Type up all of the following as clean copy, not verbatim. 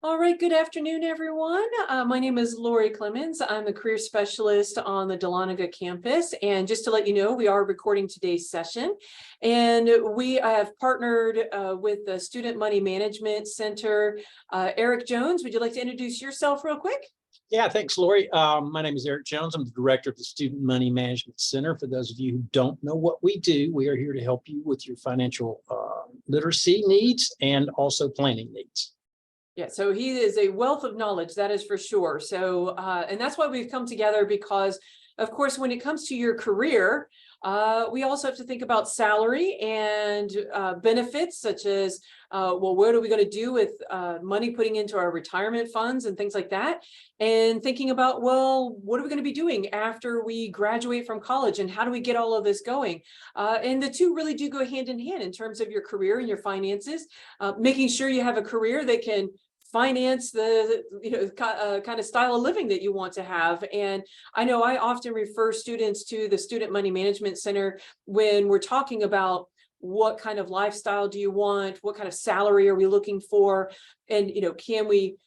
All right, good afternoon, everyone. My name is Lori Clemens. I'm the career specialist on the Dahlonega campus. And just to let you know, we are recording today's session. And we have partnered with the Student Money Management Center. Eric Jones, would you like to introduce yourself real quick? Yeah, thanks, Lori. My name is Eric Jones. I'm the director of the Student Money Management Center. For those of you who don't know what we do, we are here to help you with your financial literacy needs and also planning needs. Yeah, so he is a wealth of knowledge, that is for sure. So, and that's why we've come together because, of course, when it comes to your career, we also have to think about salary and benefits such as, well, what are we going to do with money putting into our retirement funds and things like that? And thinking about, well, what are we going to be doing after we graduate from college and how do we get all of this going? And the two really do go hand in hand in terms of your career and your finances, making sure you have a career that can finance the kind of style of living that you want to have. And I know I often refer students to the Student Money Management Center when we're talking about what kind of lifestyle do you want, what kind of salary are we looking for, and can we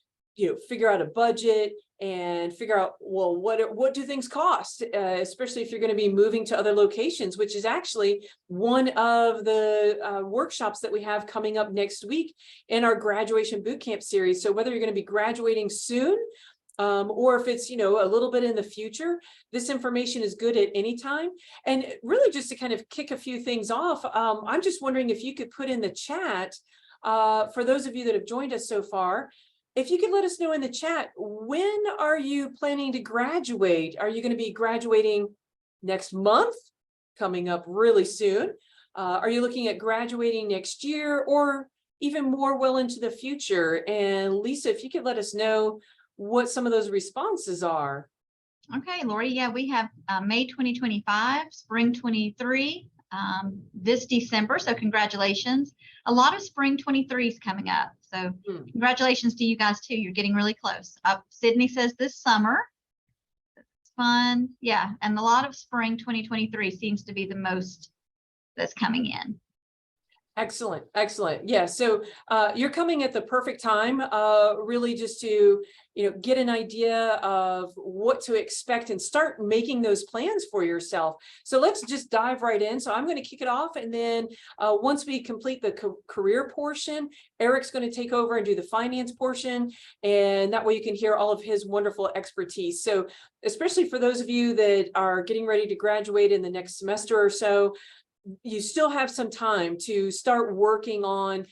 figure out a budget and figure out, well, what do things cost, especially if you're going to be moving to other locations, which is actually one of the workshops that we have coming up next week in our graduation boot camp series. So whether you're going to be graduating soon, or if it's, a little bit in the future, this information is good at any time. And really just to kind of kick a few things off, I'm just wondering if you could put in the chat, for those of you that have joined us so far, if you could let us know in the chat, when are you planning to graduate? Are you going to be graduating next month, coming up really soon? Are you looking at graduating next year or even more well into the future? And Lisa, if you could let us know what some of those responses are. Okay, Lori, yeah, we have May 2025, spring 23, this December. So congratulations. A lot of spring 23s coming up. So congratulations to you guys too. You're getting really close. Sydney says this summer. It's fun. Yeah. And a lot of spring 2023 seems to be the most that's coming in. Excellent. Excellent. Yeah. So you're coming at the perfect time, really just to, get an idea of what to expect and start making those plans for yourself. So let's just dive right in. So I'm going to kick it off. And then once we complete the career portion, Eric's going to take over and do the finance portion. And that way you can hear all of his wonderful expertise. So especially for those of you that are getting ready to graduate in the next semester or so, you still have some time to start working on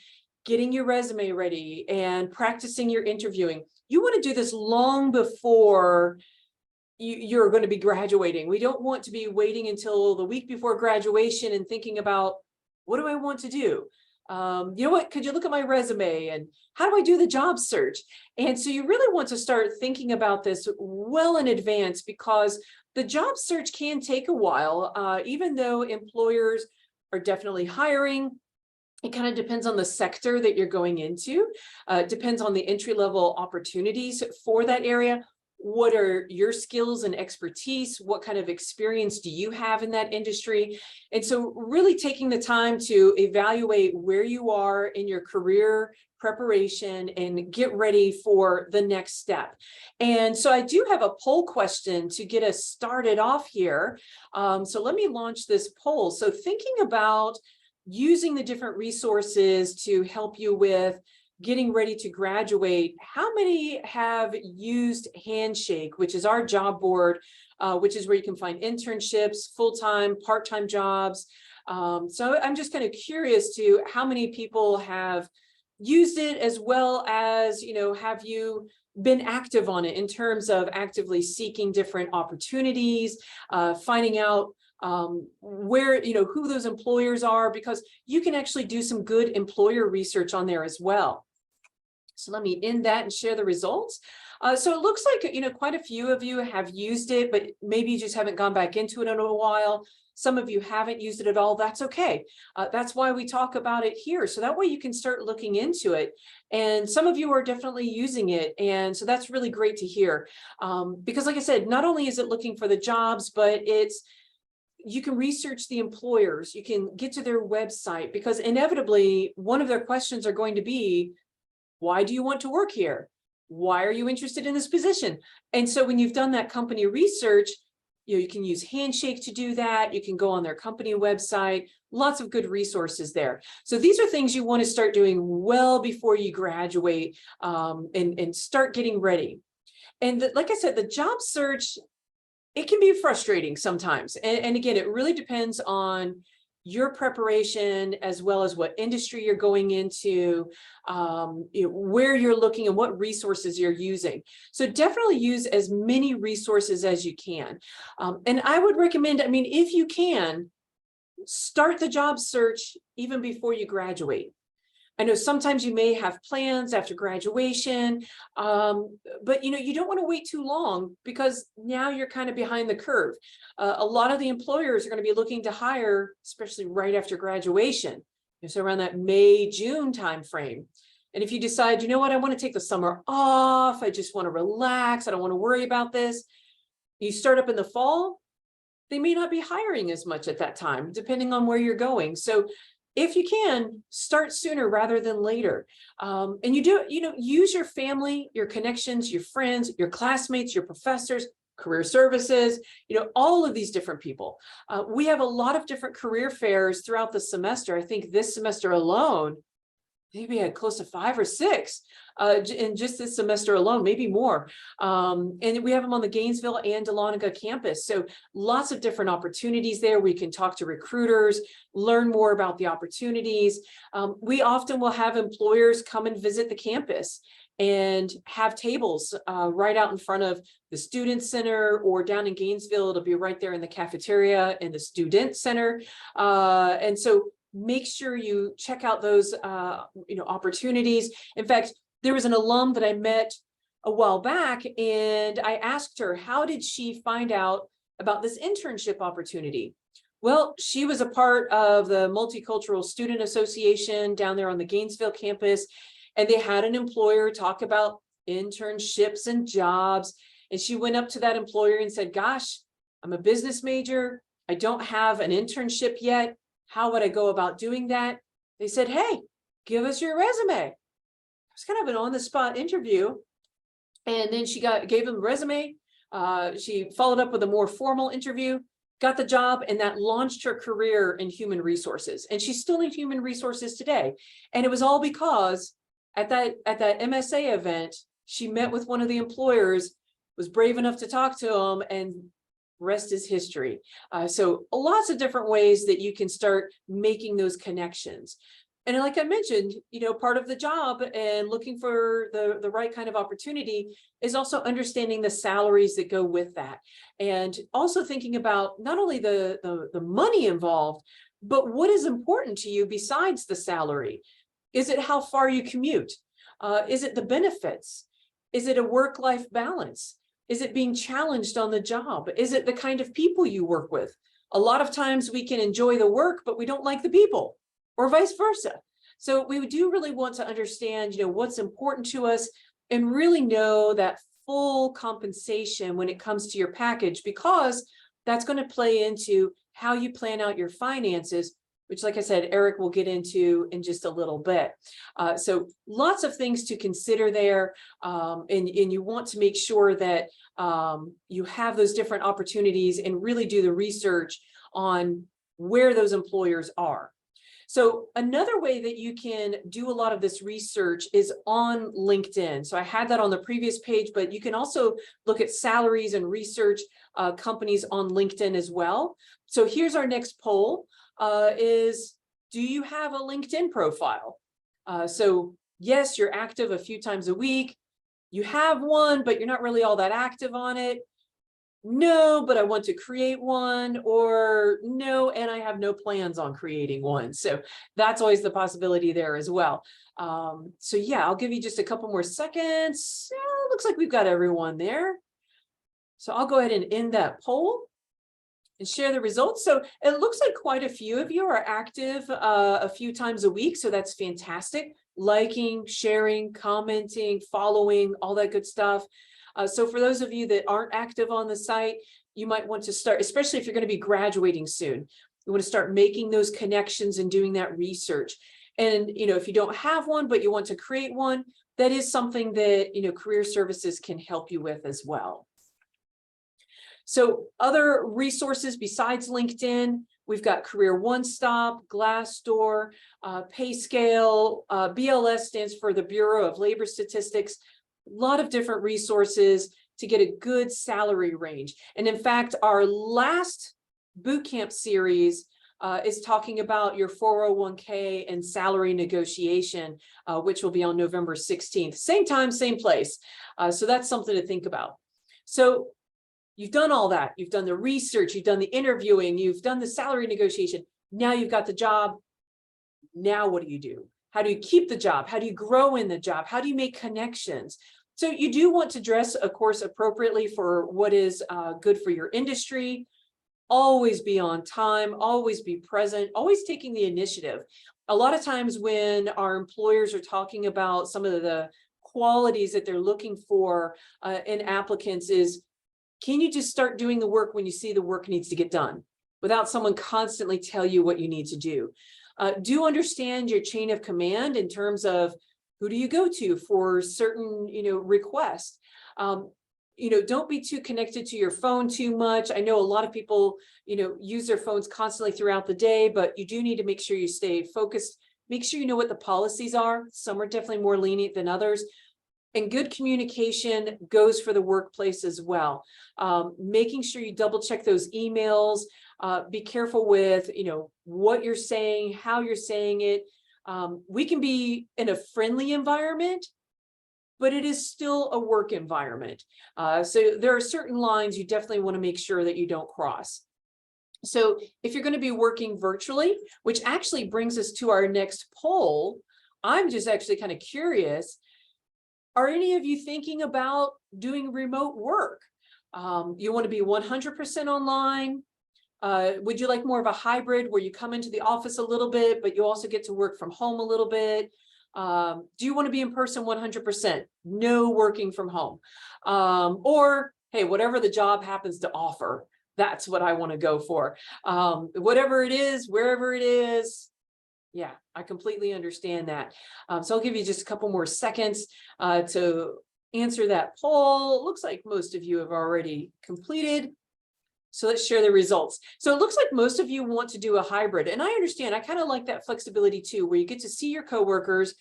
getting your resume ready and practicing your interviewing. You want to do this long before you're going to be graduating. We don't want to be waiting until the week before graduation and thinking about, what do I want to do? You know what, could you look at my resume and how do I do the job search? And so you really want to start thinking about this well in advance, because the job search can take a while, even though employers are definitely hiring. It kind of depends on the sector that you're going into. Depends on the entry-level opportunities for that area. What are your skills and expertise? What kind of experience do you have in that industry? And so really taking the time to evaluate where you are in your career preparation and get ready for the next step. And so I do have a poll question to get us started off here. So let me launch this poll. So thinking about using the different resources to help you with getting ready to graduate, how many have used Handshake, which is our job board, which is where you can find internships, full-time, part-time jobs. So I'm just kind of curious to how many people have used it, as well as, have you been active on it in terms of actively seeking different opportunities, finding out where, who those employers are, because you can actually do some good employer research on there as well. So let me end that and share the results. So it looks like, quite a few of you have used it, but maybe you just haven't gone back into it in a while. Some of you haven't used it at all. That's okay. That's why we talk about it here. So that way you can start looking into it. And some of you are definitely using it. And so that's really great to hear. Because like I said, not only is it looking for the jobs, but you can research the employers, you can get to their website, because inevitably one of their questions are going to be, Why do you want to work here? Why are you interested in this position? And so when you've done that company research, you can use Handshake to do that. You can go on their company website, lots of good resources there. So these are things you want to start doing well before you graduate, and start getting ready. And like I said, the job search, it can be frustrating sometimes. And again, it really depends on your preparation as well as what industry you're going into, where you're looking and what resources you're using. So definitely use as many resources as you can. And I would recommend, I mean, if you can, start the job search even before you graduate. I know sometimes you may have plans after graduation, but you don't want to wait too long because now you're kind of behind the curve. A lot of the employers are going to be looking to hire, especially right after graduation. So around that May, June timeframe. And if you decide, you know what, I want to take the summer off, I just want to relax, I don't want to worry about this. You start up in the fall, they may not be hiring as much at that time, depending on where you're going. So if you can, start sooner rather than later. And use your family, your connections, your friends, your classmates, your professors, career services, all of these different people. We have a lot of different career fairs throughout the semester. I think this semester alone, maybe we had close to 5 or 6 in just this semester alone, maybe more. And we have them on the Gainesville and Dahlonega campus. So lots of different opportunities there. We can talk to recruiters, learn more about the opportunities. We often will have employers come and visit the campus and have tables right out in front of the student center, or down in Gainesville, it'll be right there in the cafeteria in the student center. And so make sure you check out those opportunities. In fact, there was an alum that I met a while back, and I asked her, how did she find out about this internship opportunity? Well, she was a part of the Multicultural Student Association down there on the Gainesville campus, and they had an employer talk about internships and jobs. And she went up to that employer and said, gosh, I'm a business major, I don't have an internship yet. How would I go about doing that? They said, hey, give us your resume. It was kind of an on-the-spot interview. And then she gave them a resume. She followed up with a more formal interview, got the job, and that launched her career in human resources. And she's still in human resources today. And it was all because at that MSA event, she met with one of the employers, was brave enough to talk to him, and rest is history. So lots of different ways that you can start making those connections. And like I mentioned, part of the job and looking for the right kind of opportunity is also understanding the salaries that go with that. And also thinking about not only the money involved, but what is important to you besides the salary. Is it how far you commute? Is it the benefits? Is it a work-life balance? Is it being challenged on the job? Is it the kind of people you work with? A lot of times we can enjoy the work, but we don't like the people, or vice versa. So we do really want to understand, what's important to us, and really know that full compensation when it comes to your package, because that's going to play into how you plan out your finances, which, like I said, Eric will get into in just a little bit. So lots of things to consider there. And you want to make sure that you have those different opportunities and really do the research on where those employers are. So another way that you can do a lot of this research is on LinkedIn. So I had that on the previous page, but you can also look at salaries and research companies on LinkedIn as well. So here's our next poll. Is, do you have a LinkedIn profile? So yes, you're active a few times a week. You have one, but you're not really all that active on it. No, but I want to create one. Or no, and I have no plans on creating one. So that's always the possibility there as well. So yeah, I'll give you just a couple more seconds. Yeah, looks like we've got everyone there. So I'll go ahead and end that poll and share the results. So it looks like quite a few of you are active a few times a week. So that's fantastic. Liking, sharing, commenting, following, all that good stuff. So for those of you that aren't active on the site, you might want to start, especially if you're going to be graduating soon, you want to start making those connections and doing that research. And, if you don't have one, but you want to create one, that is something that, Career Services can help you with as well. So other resources besides LinkedIn, we've got Career One Stop, Glassdoor, PayScale, BLS stands for the Bureau of Labor Statistics, a lot of different resources to get a good salary range. And in fact, our last bootcamp series is talking about your 401k and salary negotiation, which will be on November 16th. Same time, same place. So that's something to think about. So you've done all that. You've done the research, you've done the interviewing, you've done the salary negotiation. Now you've got the job. Now what do? How do you keep the job? How do you grow in the job? How do you make connections? So you do want to dress, of course, appropriately for what is good for your industry. Always be on time, always be present, always taking the initiative. A lot of times when our employers are talking about some of the qualities that they're looking for in applicants is, can you just start doing the work when you see the work needs to get done without someone constantly tell you what you need to do? Do understand your chain of command in terms of who do you go to for certain, requests. Don't be too connected to your phone too much. I know a lot of people, use their phones constantly throughout the day, but you do need to make sure you stay focused. Make sure you know what the policies are. Some are definitely more lenient than others. And good communication goes for the workplace as well. Making sure you double check those emails. Be careful with, what you're saying, how you're saying it. We can be in a friendly environment, but it is still a work environment. So there are certain lines you definitely want to make sure that you don't cross. So if you're going to be working virtually, which actually brings us to our next poll, I'm just actually kind of curious, are any of you thinking about doing remote work? You want to be 100% online? Would you like more of a hybrid where you come into the office a little bit, but you also get to work from home a little bit? Do you want to be in person 100%? No working from home. Or, hey, whatever the job happens to offer, that's what I want to go for. Whatever it is, wherever it is. Yeah, I completely understand that. So I'll give you just a couple more seconds to answer that poll. It looks like most of you have already completed. So let's share the results. So it looks like most of you want to do a hybrid. And I understand, I kind of like that flexibility too, where you get to see your coworkers,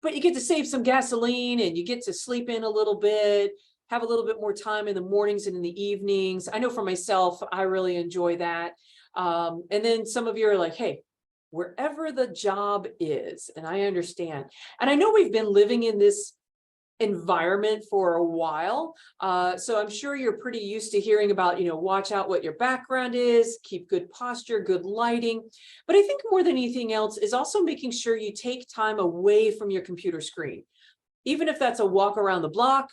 but you get to save some gasoline and you get to sleep in a little bit, have a little bit more time in the mornings and in the evenings. I know for myself, I really enjoy that. And then some of you are like, hey, wherever the job is, and I understand. And I know we've been living in this environment for a while. So I'm sure you're pretty used to hearing about, watch out what your background is, keep good posture, good lighting. But I think more than anything else is also making sure you take time away from your computer screen. Even if that's a walk around the block,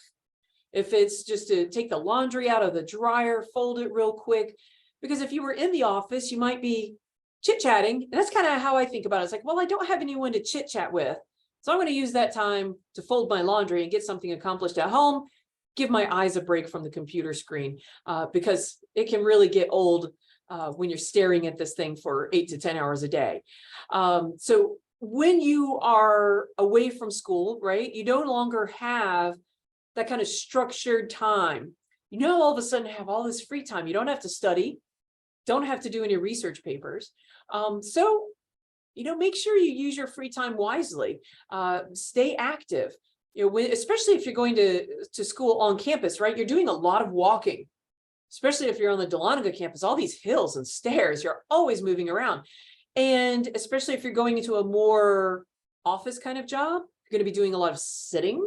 if it's just to take the laundry out of the dryer, fold it real quick. Because if you were in the office, you might be chit-chatting. And that's kind of how I think about it. It's like, well, I don't have anyone to chit-chat with. So I'm going to use that time to fold my laundry and get something accomplished at home, give my eyes a break from the computer screen, because it can really get old when you're staring at this thing for 8 to 10 hours a day. So when you are away from school, right, you no longer have that kind of structured time. All of a sudden have all this free time. You don't have to study, don't have to do any research papers. So make sure you use your free time wisely. Stay active. Especially if you're going to school on campus, right? You're doing a lot of walking, especially if you're on the Dahlonega campus, all these hills and stairs, you're always moving around. And especially if you're going into a more office kind of job, you're going to be doing a lot of sitting.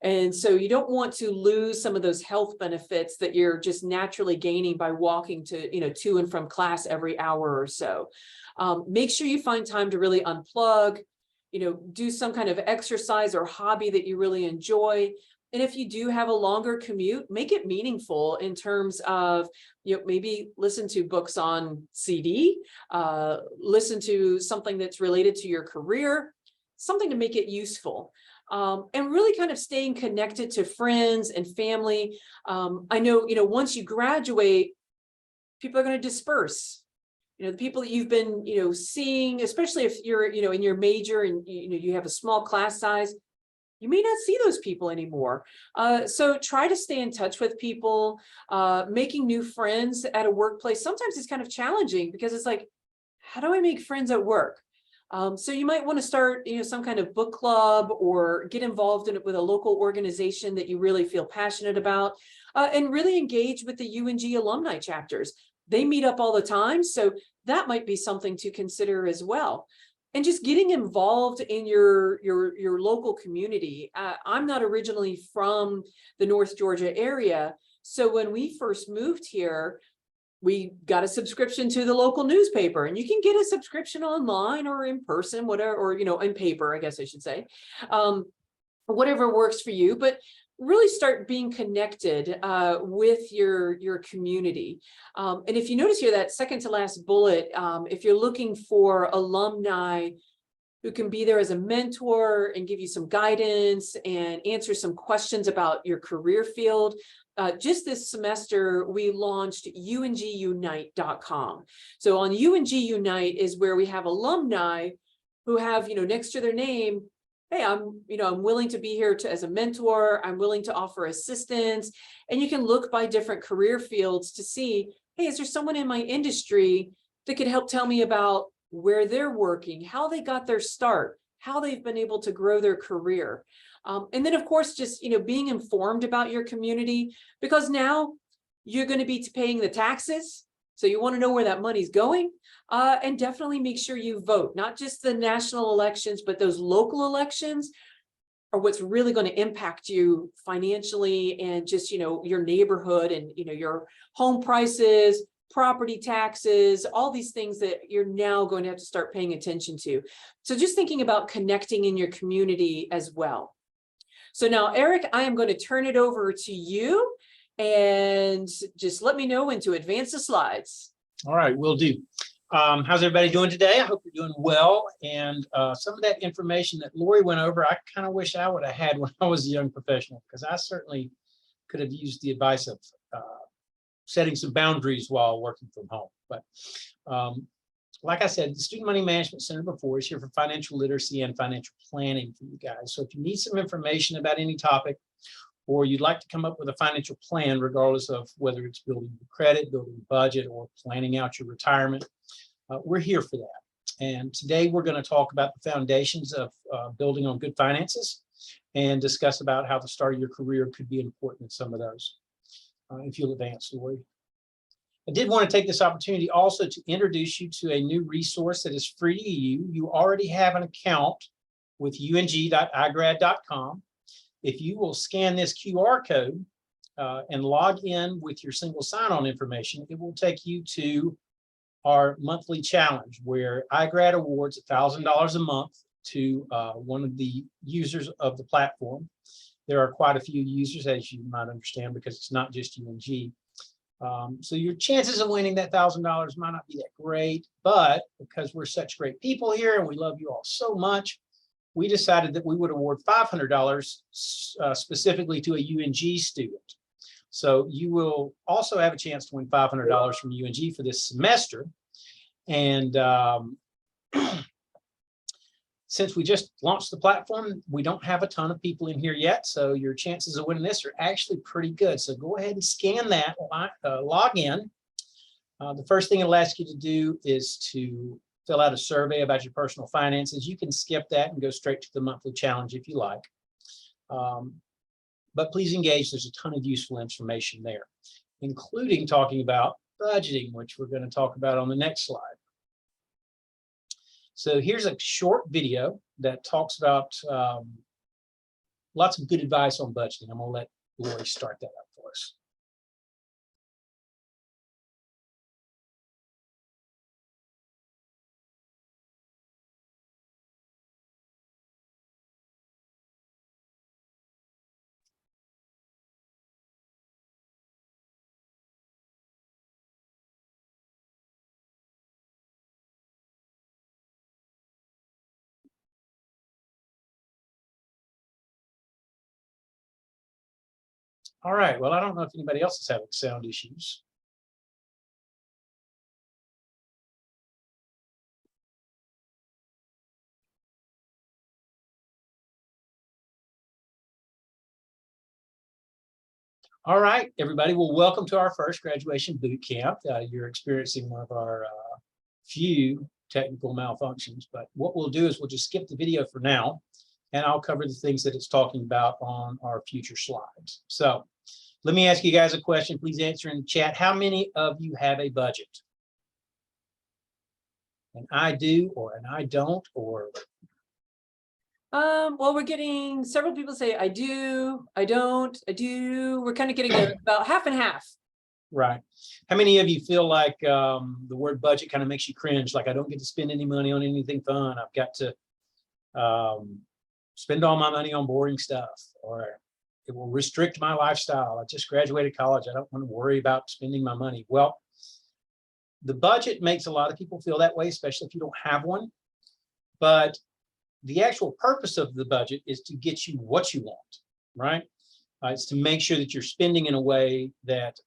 And so you don't want to lose some of those health benefits that you're just naturally gaining by walking to and from class every hour or so. Make sure you find time to really unplug, do some kind of exercise or hobby that you really enjoy. And if you do have a longer commute, make it meaningful in terms of, maybe listen to books on CD, listen to something that's related to your career, something to make it useful. And really kind of staying connected to friends and family. I know, once you graduate, people are going to disperse. The people that you've been, seeing, especially if you're, in your major and, you have a small class size, you may not see those people anymore. So try to stay in touch with people. Making new friends at a workplace sometimes it's kind of challenging because it's like, how do I make friends at work? So you might want to start, some kind of book club or get involved in it with a local organization that you really feel passionate about, and really engage with the UNG alumni chapters. They meet up all the time, so that might be something to consider as well. And just getting involved in your local community. I'm not originally from the North Georgia area, so when we first moved here, we got a subscription to the local newspaper, and you can get a subscription online or in person, whatever, or, in paper, I guess I should say, whatever works for you, but really start being connected with your community. And if you notice here, that second to last bullet, if you're looking for alumni who can be there as a mentor and give you some guidance and answer some questions about your career field, just this semester, we launched ungunite.com. So on UNG Unite is where we have alumni who have, next to their name, hey, I'm willing to be here as a mentor. I'm willing to offer assistance. And you can look by different career fields to see, hey, is there someone in my industry that could help tell me about where they're working, how they got their start, how they've been able to grow their career. And then, of course, just, being informed about your community, because now you're going to be paying the taxes. So you want to know where that money's going, and definitely make sure you vote, not just the national elections, but those local elections are what's really going to impact you financially and just, your neighborhood and, your home prices, property taxes, all these things that you're now going to have to start paying attention to. So just thinking about connecting in your community as well. So now, Eric, I am going to turn it over to you and just let me know when to advance the slides. All right, will do. How's everybody doing today? I hope you're doing well. And some of that information that Lori went over, I kind of wish I would have had when I was a young professional, because I certainly could have used the advice of setting some boundaries while working from home. But like I said, the Student Money Management Center before is here for financial literacy and financial planning for you guys. So if you need some information about any topic, or you'd like to come up with a financial plan, regardless of whether it's building your credit, building a budget, or planning out your retirement, we're here for that. And today we're going to talk about the foundations of building on good finances and discuss about how the start of your career could be important in some of those. If you'll advance, Lori. I did want to take this opportunity also to introduce you to a new resource that is free to you. You already have an account with ung.igrad.com. If you will scan this QR code and log in with your single sign-on information, it will take you to our monthly challenge where iGrad awards $1,000 a month to one of the users of the platform. There are quite a few users, as you might understand, because it's not just UNG. So your chances of winning that $1,000 might not be that great, but because we're such great people here and we love you all so much, we decided that we would award $500 specifically to a UNG student. So you will also have a chance to win $500 from UNG for this semester. And since we just launched the platform, we don't have a ton of people in here yet. So your chances of winning this are actually pretty good. So go ahead and scan that, log in. The first thing it'll ask you to do is to fill out a survey about your personal finances. You can skip that and go straight to the monthly challenge if you like. But please engage. There's a ton of useful information there, including talking about budgeting, which we're going to talk about on the next slide. So here's a short video that talks about lots of good advice on budgeting. I'm going to let Lori start that up for us. All right, well, I don't know if anybody else is having sound issues. All right, everybody. Well, welcome to our first graduation boot camp. You're experiencing one of our few technical malfunctions, but what we'll do is we'll just skip the video for now, and I'll cover the things that it's talking about on our future slides. So let me ask you guys a question. Please answer in the chat. How many of you have a budget? And I do, or and I don't, or Well, we're getting several people say, I do, I don't, I do. We're kind of getting about half and half. right. How many of you feel like the word budget kind of makes you cringe? Like, I don't get to spend any money on anything fun. I've got to spend all my money on boring stuff, or it will restrict my lifestyle. I just graduated college. I don't want to worry about spending my money. Well, the budget makes a lot of people feel that way, especially if you don't have one. But the actual purpose of the budget is to get you what you want, right? It's to make sure that you're spending in a way that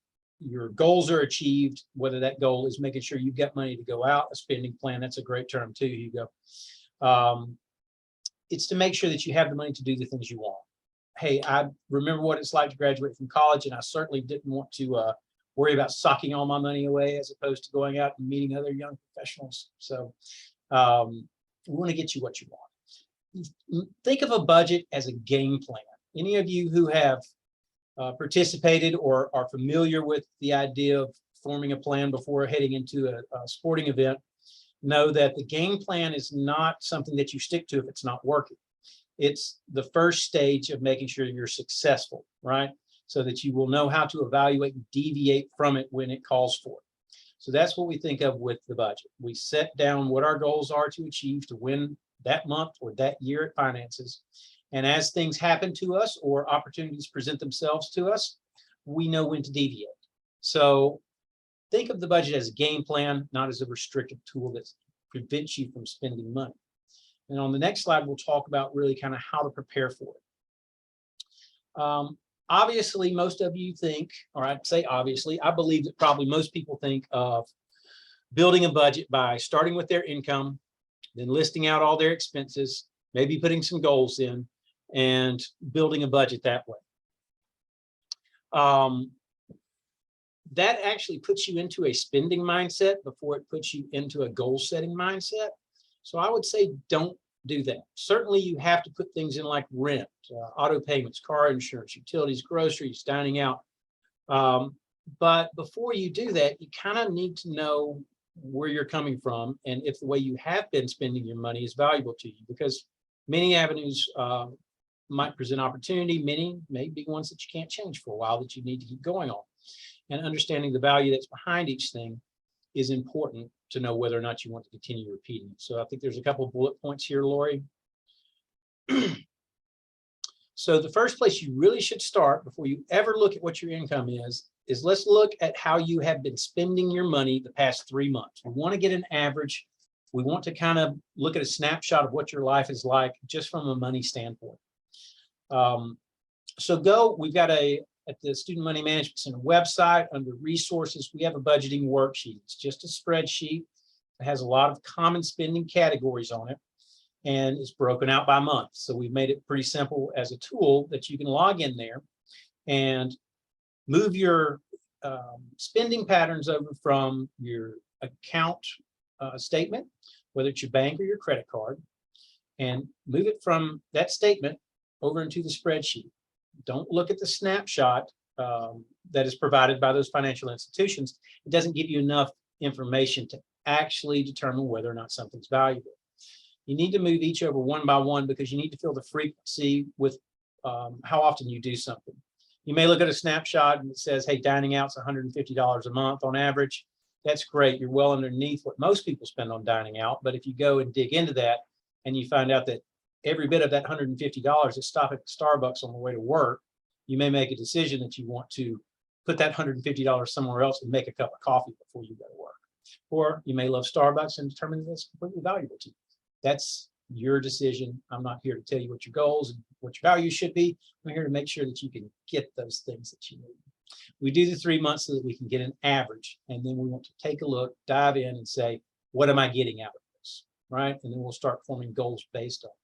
your goals are achieved, whether that goal is making sure you've got money to go out, a spending plan. That's a great term too, Hugo. It's to make sure that you have the money to do the things you want. Hey, I remember what it's like to graduate from college, and I certainly didn't want to worry about socking all my money away as opposed to going out and meeting other young professionals. So we want to get you what you want. Think of a budget as a game plan. Any of you who have participated or are familiar with the idea of forming a plan before heading into a sporting event know that the game plan is not something that you stick to if it's not working. It's the first stage of making sure you're successful, right? So that you will know how to evaluate and deviate from it when it calls for it. So that's what we think of with the budget. We set down what our goals are to achieve to win that month or that year at finances. And as things happen to us or opportunities present themselves to us, we know when to deviate. So think of the budget as a game plan, not as a restrictive tool that prevents you from spending money. And on the next slide, we'll talk about really kind of how to prepare for it. Obviously, most of you think, or I'd say obviously, I believe that probably most people think of building a budget by starting with their income, then listing out all their expenses, maybe putting some goals in, and building a budget that way. That actually puts you into a spending mindset before it puts you into a goal-setting mindset. So I would say don't do that. Certainly you have to put things in like rent, auto payments, car insurance, utilities, groceries, dining out. But before you do that, you kind of need to know where you're coming from and if the way you have been spending your money is valuable to you, because many avenues might present opportunity. Many may be ones that you can't change for a while that you need to keep going on. And understanding the value that's behind each thing is important to know whether or not you want to continue repeating it. So I think there's a couple of bullet points here, Lori. So the first place you really should start before you ever look at what your income is let's look at how you have been spending your money the past 3 months. We want to get an average. We want to kind of look at a snapshot of what your life is like just from a money standpoint. We've got at the Student Money Management Center website under resources, we have a budgeting worksheet. It's just a spreadsheet. It has a lot of common spending categories on it, and it's broken out by month. So we've made it pretty simple as a tool that you can log in there and move your spending patterns over from your account statement, whether it's your bank or your credit card, and move it from that statement over into the spreadsheet. Don't look at the snapshot that is provided by those financial institutions. It doesn't give you enough information to actually determine whether or not something's valuable. You need to move each over one by one because you need to feel the frequency with how often you do something. You may look at a snapshot and it says, hey, dining out's $150 a month on average. That's great. You're well underneath what most people spend on dining out. But if you go and dig into that and you find out that every bit of that $150 is stopping at Starbucks on the way to work, you may make a decision that you want to put that $150 somewhere else and make a cup of coffee before you go to work. Or you may love Starbucks and determine that it's completely valuable to you. That's your decision. I'm not here to tell you what your goals and what your values should be. I'm here to make sure that you can get those things that you need. We do the 3 months so that we can get an average, and then we want to take a look, dive in and say, what am I getting out of this, right? And then we'll start forming goals based on that.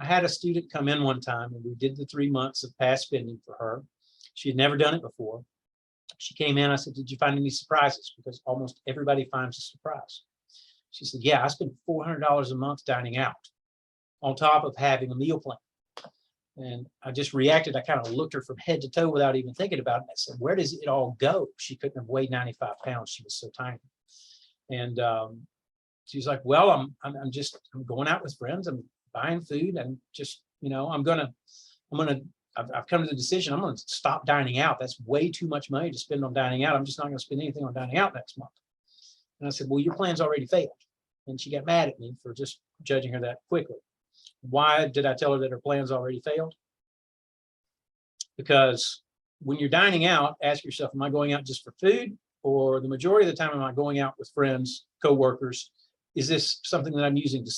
I had a student come in one time and we did the 3 months of past spending for her. She had never done it before. She came in, I said, did you find any surprises? Because almost everybody finds a surprise. She said, yeah, I spend $400 a month dining out on top of having a meal plan. And I just reacted. I kind of looked her from head to toe without even thinking about it. And I said, where does it all go? She couldn't have weighed 95 pounds. She was so tiny. And she's like, well, I'm going out with friends. I'm buying food and just, you know, I've come to the decision. I'm going to stop dining out. That's way too much money to spend on dining out. I'm just not going to spend anything on dining out next month. And I said, well, your plan's already failed. And she got mad at me for just judging her that quickly. Why did I tell her that her plan's already failed? Because when you're dining out, ask yourself, am I going out just for food? Or the majority of the time, am I going out with friends, coworkers? Is this something that I'm using to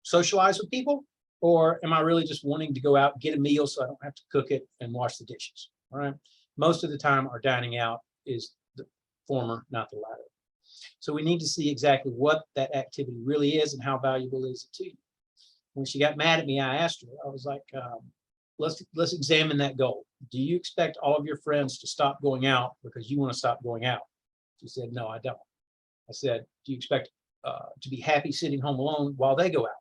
socialize with people? Or am I really just wanting to go out, get a meal so I don't have to cook it and wash the dishes? All right. Most of the time, our dining out is the former, not the latter. So we need to see exactly what that activity really is and how valuable is it to you. When she got mad at me, I asked her, I was like, let's examine that goal. Do you expect all of your friends to stop going out because you want to stop going out? She said, no, I don't. I said, do you expect to be happy sitting home alone while they go out?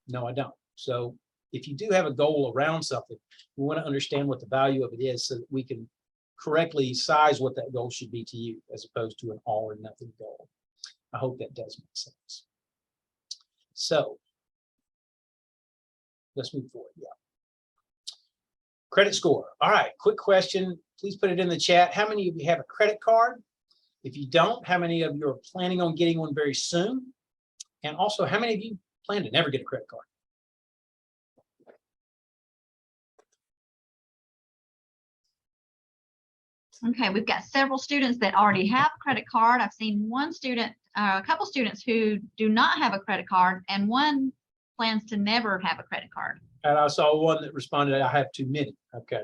No, I don't. So if you do have a goal around something, we want to understand what the value of it is so that we can correctly size what that goal should be to you as opposed to an all or nothing goal. I hope that does make sense. So let's move forward. Yeah. Credit score. All right, quick question. Please put it in the chat. How many of you have a credit card? If you don't, how many of you are planning on getting one very soon? And also, how many of you plan to never get a credit card? Okay, we've got several students that already have a credit card. I've seen one student, a couple students who do not have a credit card, and one plans to never have a credit card. And I saw one that responded, I have too many. Okay.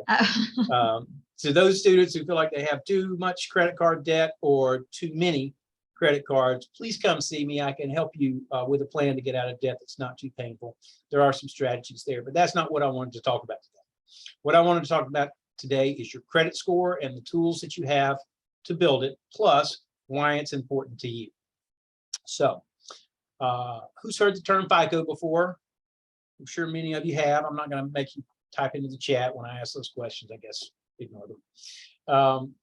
So those students who feel like they have too much credit card debt or too many credit cards, please come see me. I can help you with a plan to get out of debt that's not too painful. There are some strategies there, but that's not what I wanted to talk about today. What I wanted to talk about today is your credit score and the tools that you have to build it, plus why it's important to you. So who's heard the term FICO before? I'm sure many of you have. I'm not going to make you type into the chat when I ask those questions. I guess ignore them.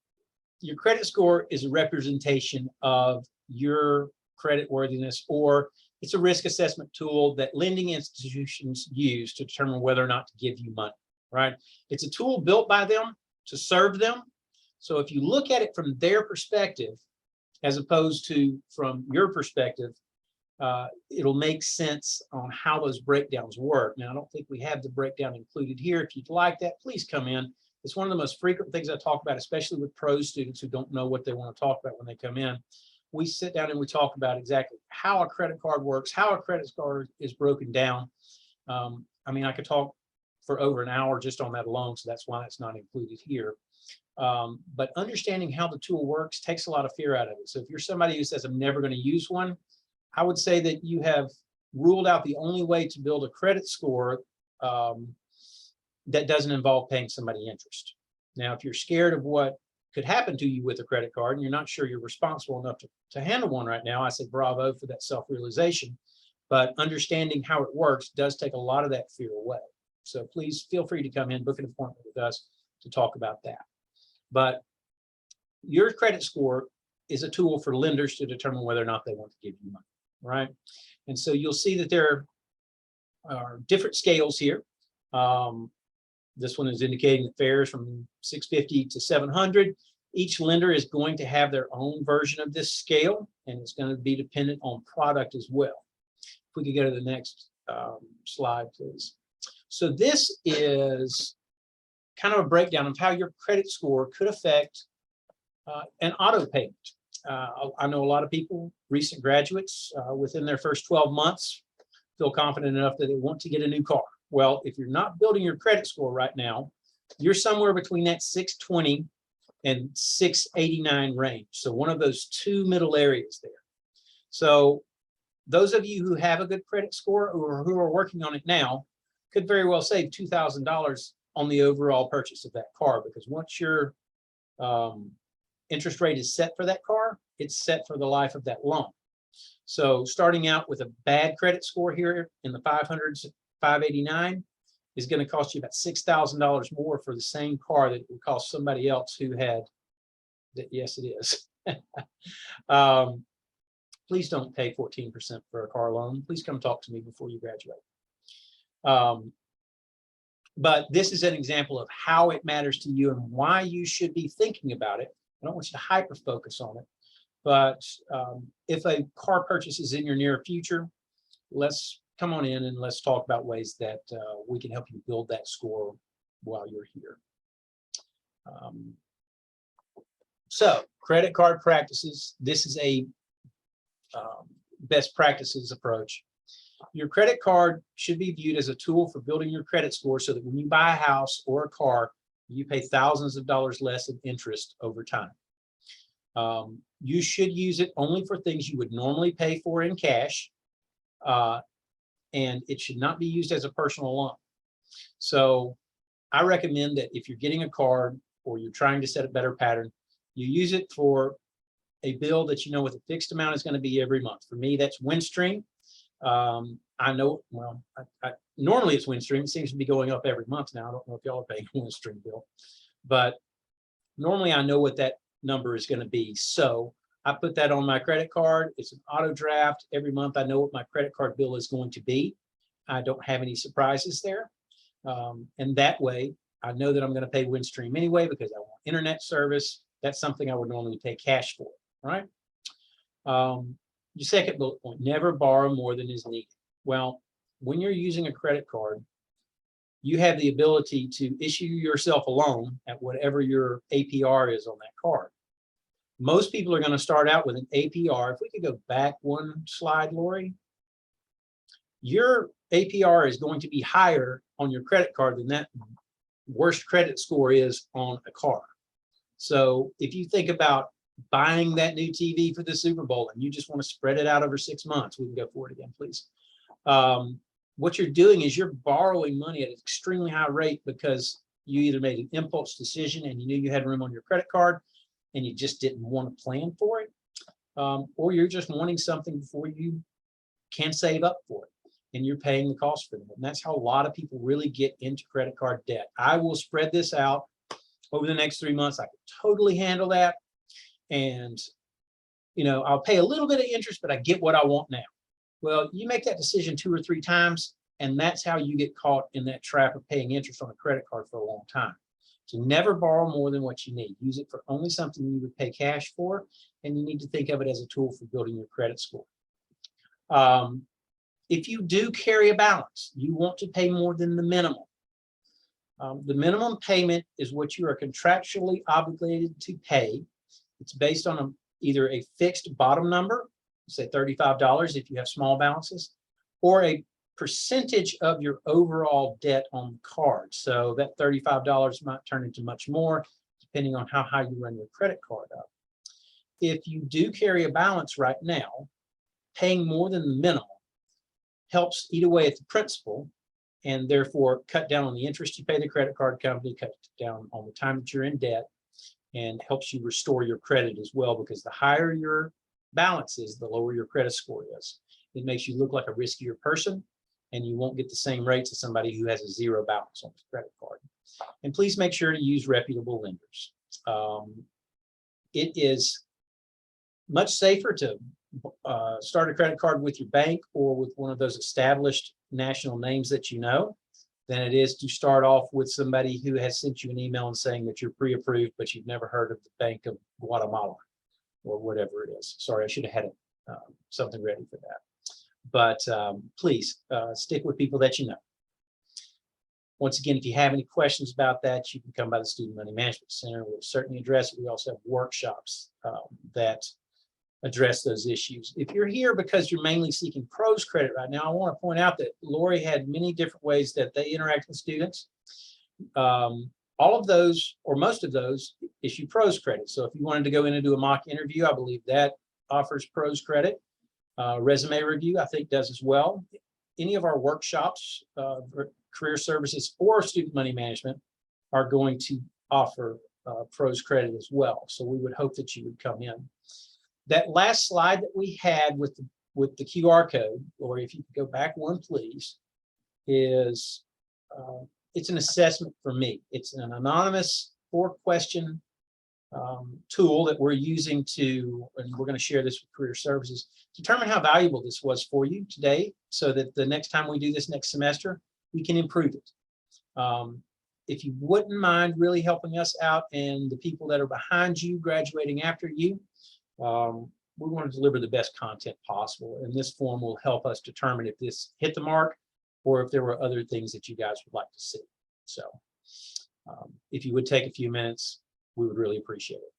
Your credit score is a representation of your credit worthiness, or it's a risk assessment tool that lending institutions use to determine whether or not to give you money, right? It's a tool built by them to serve them. So if you look at it from their perspective, as opposed to from your perspective, it'll make sense on how those breakdowns work. Now, I don't think we have the breakdown included here. If you'd like that, please come in. It's one of the most frequent things I talk about, especially with pro students who don't know what they want to talk about when they come in. We sit down and we talk about exactly how a credit card works, how a credit card is broken down. I mean, I could talk for over an hour just on that alone, so that's why it's not included here. But understanding how the tool works takes a lot of fear out of it. So if you're somebody who says, I'm never going to use one, I would say that you have ruled out the only way to build a credit score that doesn't involve paying somebody interest. Now, if you're scared of what could happen to you with a credit card and you're not sure you're responsible enough to handle one right now, I say bravo for that self-realization. But understanding how it works does take a lot of that fear away. So please feel free to come in, book an appointment with us to talk about that. But your credit score is a tool for lenders to determine whether or not they want to give you money, right? And so you'll see that there are different scales here. This one is indicating that fares from 650 to 700. Each lender is going to have their own version of this scale, and it's going to be dependent on product as well. If we could go to the next slide, please. So this is kind of a breakdown of how your credit score could affect an auto payment. I know a lot of people, recent graduates, within their first 12 months, feel confident enough that they want to get a new car. Well, if you're not building your credit score right now, you're somewhere between that 620 and 689 range. So one of those two middle areas there. So those of you who have a good credit score or who are working on it now could very well save $2,000 on the overall purchase of that car, because once your interest rate is set for that car, it's set for the life of that loan. So starting out with a bad credit score here in the 500s, 589, is going to cost you about $6,000 more for the same car that it would cost somebody else who had that. Yes, it is. Please don't pay 14% for a car loan. Please come talk to me before you graduate. But this is an example of how it matters to you and why you should be thinking about it. I don't want you to hyper focus on it, but if a car purchase is in your near future, let's come on in and let's talk about ways that we can help you build that score while you're here. So credit card practices, this is a best practices approach. Your credit card should be viewed as a tool for building your credit score so that when you buy a house or a car, you pay thousands of dollars less in interest over time. You should use it only for things you would normally pay for in cash, and it should not be used as a personal loan. So I recommend that if you're getting a card or you're trying to set a better pattern, you use it for a bill that you know what the fixed amount is going to be every month. For me, that's Windstream. I know, well, normally it's Windstream. It seems to be going up every month now. I don't know if y'all are paying a Windstream bill, but normally I know what that number is going to be. So I put that on my credit card. It's an auto draft. Every month I know what my credit card bill is going to be. I don't have any surprises there. And that way I know that I'm going to pay Windstream anyway because I want internet service. That's something I would normally pay cash for, right? Your second bullet point, never borrow more than is needed. Well, when you're using a credit card, you have the ability to issue yourself a loan at whatever your APR is on that card. Most people are going to start out with an APR. If we could go back one slide, Lori, your APR is going to be higher on your credit card than that worst credit score is on a car. So if you think about buying that new TV for the Super Bowl and you just want to spread it out over 6 months, we can go forward again, please. What you're doing is you're borrowing money at an extremely high rate because you either made an impulse decision and you knew you had room on your credit card and you just didn't want to plan for it, or you're just wanting something before you can save up for it and you're paying the cost for them. And that's how a lot of people really get into credit card debt. I will spread this out over the next 3 months. I can totally handle that. And, you know, I'll pay a little bit of interest, but I get what I want now. Well, you make that decision 2 or 3 times, and that's how you get caught in that trap of paying interest on a credit card for a long time. So never borrow more than what you need. Use it for only something you would pay cash for, and you need to think of it as a tool for building your credit score. If you do carry a balance, you want to pay more than the minimum. The minimum payment is what you are contractually obligated to pay. It's based on either a fixed bottom number, say $35 if you have small balances, or a percentage of your overall debt on the card. So that $35 might turn into much more depending on how high you run your credit card up. If you do carry a balance right now, paying more than the minimum helps eat away at the principal and therefore cut down on the interest you pay the credit card company, cut down on the time that you're in debt, and helps you restore your credit as well, because the higher your balance is, the lower your credit score is. It makes you look like a riskier person, and you won't get the same rates as somebody who has a zero balance on his credit card. And please make sure to use reputable lenders. It is much safer to start a credit card with your bank or with one of those established national names that you know than it is to start off with somebody who has sent you an email and saying that you're pre-approved, but you've never heard of the Bank of Guatemala or whatever it is. Sorry, I should have had something ready for that. But please stick with people that you know. Once again, if you have any questions about that, you can come by the Student Money Management Center. We'll certainly address it. We also have workshops that address those issues. If you're here because you're mainly seeking PROS credit right now, I want to point out that Lori had many different ways that they interact with students. All of those, or most of those, issue PROS credit. So if you wanted to go in and do a mock interview, I believe that offers PROS credit. Resume review, I think, does as well. Any of our workshops, career services or student money management are going to offer pros credit as well. So we would hope that you would come in. That last slide that we had with the QR code, Lori, if you could go back one, please, is it's an assessment for me. It's an anonymous 4-question tool that we're using to, and we're going to share this with career services, determine how valuable this was for you today so that the next time we do this next semester, we can improve it. If you wouldn't mind really helping us out and the people that are behind you graduating after you, we want to deliver the best content possible. And this form will help us determine if this hit the mark or if there were other things that you guys would like to see. So if you would take a few minutes, we would really appreciate it.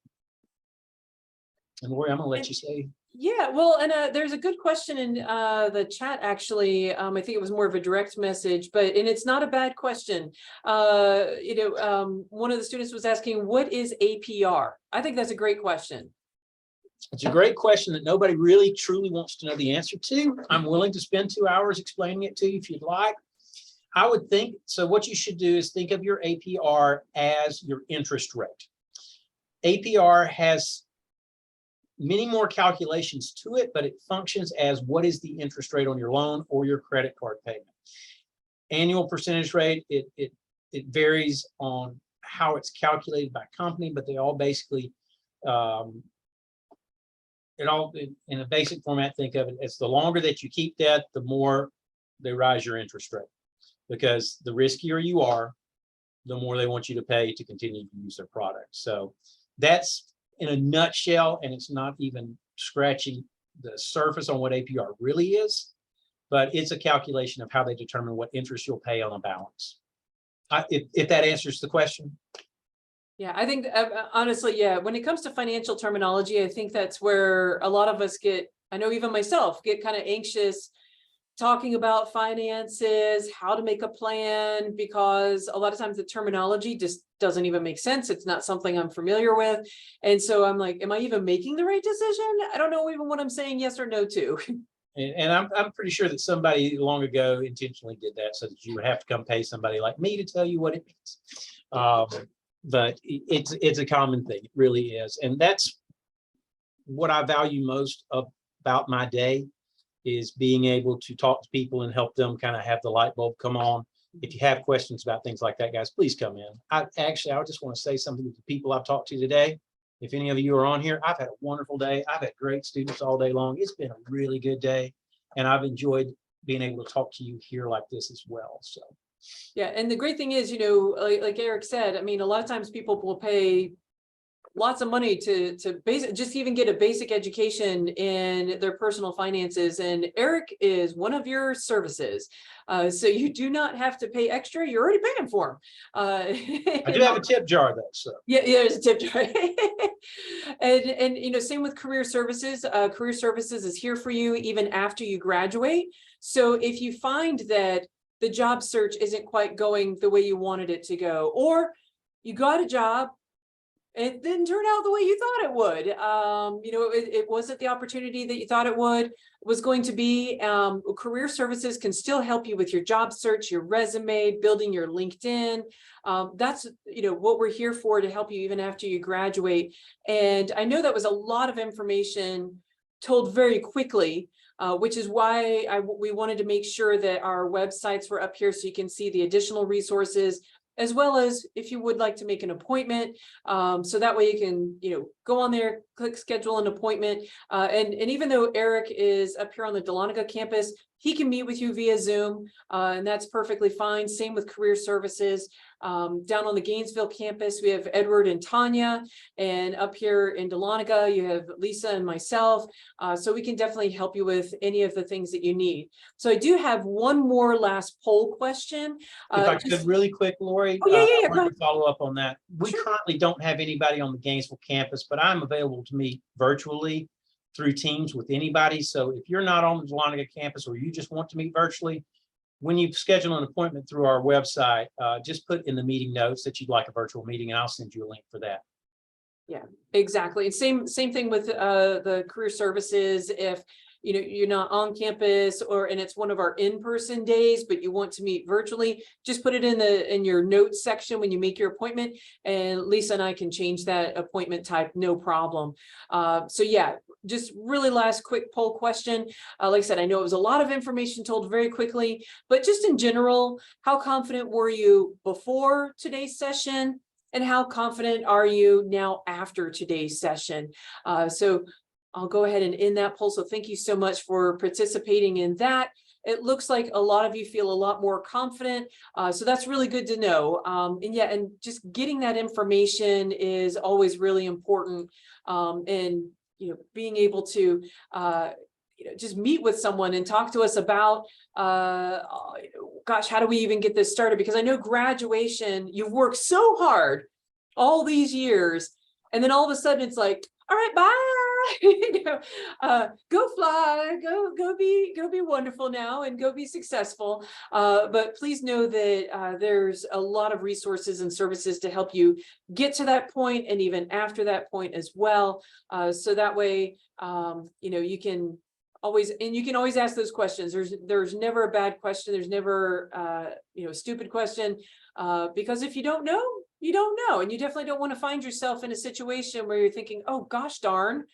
And Lori, I'm going to let you say. Yeah, well, and there's a good question in the chat, actually. I think it was more of a direct message, and it's not a bad question. One of the students was asking, what is APR? I think that's a great question. It's a great question that nobody really truly wants to know the answer to. I'm willing to spend 2 hours explaining it to you if you'd like. I would think, so what you should do is think of your APR as your interest rate. APR has many more calculations to it, but it functions as what is the interest rate on your loan or your credit card payment. Annual percentage rate, it varies on how it's calculated by company, but they all basically, in a basic format, think of it as the longer that you keep debt, the more they rise your interest rate. Because the riskier you are, the more they want you to pay to continue to use their product. So that's in a nutshell, and it's not even scratching the surface on what APR really is, but it's a calculation of how they determine what interest you'll pay on a balance. If that answers the question. Yeah, I think honestly, yeah, when it comes to financial terminology, I think that's where a lot of us get, I know even myself, get kind of anxious talking about finances, how to make a plan, because a lot of times the terminology just doesn't even make sense. It's not something I'm familiar with. And so I'm like, am I even making the right decision? I don't know even what I'm saying yes or no to. And I'm pretty sure that somebody long ago intentionally did that so that you would have to come pay somebody like me to tell you what it means. But it's a common thing. It really is. And that's what I value most about my day, is being able to talk to people and help them kind of have the light bulb come on. If you have questions about things like that, guys, please come in. I just want to say something to the people I've talked to today. If any of you are on here, I've had a wonderful day. I've had great students all day long. It's been a really good day. And I've enjoyed being able to talk to you here like this as well. So. Yeah. And the great thing is, like Eric said, I mean, a lot of times people will pay lots of money to just even get a basic education in their personal finances. And Eric is one of your services. So you do not have to pay extra. You're already paying for them. I do have a tip jar though. So yeah, there's a tip jar. and same with career services. Career services is here for you even after you graduate. So if you find that the job search isn't quite going the way you wanted it to go, or you got a job, it didn't turn out the way you thought it would. It wasn't the opportunity that you thought it was going to be. Career services can still help you with your job search, your resume, building your LinkedIn. That's what we're here for, to help you even after you graduate. And I know that was a lot of information told very quickly, which is why we wanted to make sure that our websites were up here so you can see the additional resources, as well as if you would like to make an appointment. So that way you can, go on there, click schedule an appointment. And even though Eric is up here on the Dahlonega campus, he can meet with you via Zoom, and that's perfectly fine. Same with career services. Down on the Gainesville campus, we have Edward and Tanya, and up here in Dahlonega, you have Lisa and myself. So we can definitely help you with any of the things that you need. So I do have one more last poll question. If I could really quick, Lori, Oh, yeah, I wanted to follow up on that. We currently don't have anybody on the Gainesville campus, but I'm available to meet virtually through Teams with anybody. So if you're not on the Dahlonega campus or you just want to meet virtually, when you schedule an appointment through our website, just put in the meeting notes that you'd like a virtual meeting, and I'll send you a link for that. Yeah, exactly. Same thing with the career services. If you're not on campus and it's one of our in-person days, but you want to meet virtually, just put it in your notes section when you make your appointment, and Lisa and I can change that appointment type, no problem. So yeah, just really last quick poll question. Like I said, I know it was a lot of information told very quickly, but just in general, how confident were you before today's session? And how confident are you now after today's session? So I'll go ahead and end that poll. So thank you so much for participating in that. It looks like a lot of you feel a lot more confident. So that's really good to know. And just getting that information is always really important. And being able to just meet with someone and talk to us about, gosh, how do we even get this started? Because I know graduation, you've worked so hard all these years, and then all of a sudden it's like, all right, bye. Go fly, go be wonderful now, and go be successful. But please know that there's a lot of resources and services to help you get to that point, and even after that point as well. So that way, you can always ask those questions. There's never a bad question. There's never a stupid question, because if you don't know, you don't know. And you definitely don't want to find yourself in a situation where you're thinking, oh gosh darn,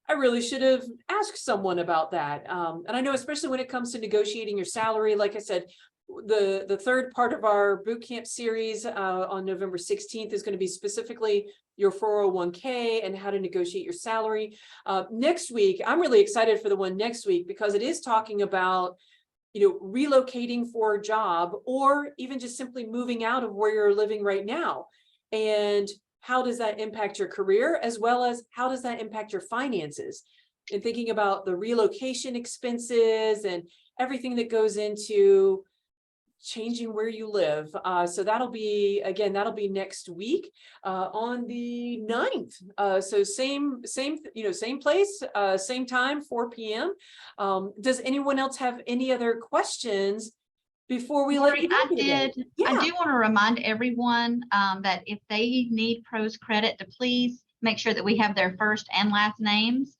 I really should have asked someone about that. And I know, especially when it comes to negotiating your salary, like I said, the third part of our boot camp series on November 16th is going to be specifically your 401k and how to negotiate your salary. Next week, I'm really excited for the one next week, because it is talking about relocating for a job, or even just simply moving out of where you're living right now. And how does that impact your career, as well as how does that impact your finances? And thinking about the relocation expenses and everything that goes into changing where you live. So that'll be next week on the 9th. So same place, same time, 4 p.m. Does anyone else have any other questions before we let you go today? I do want to remind everyone that if they need pros credit, to please make sure that we have their first and last names.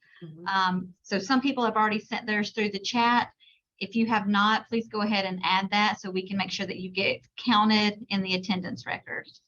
So some people have already sent theirs through the chat. If you have not, please go ahead and add that so we can make sure that you get counted in the attendance records.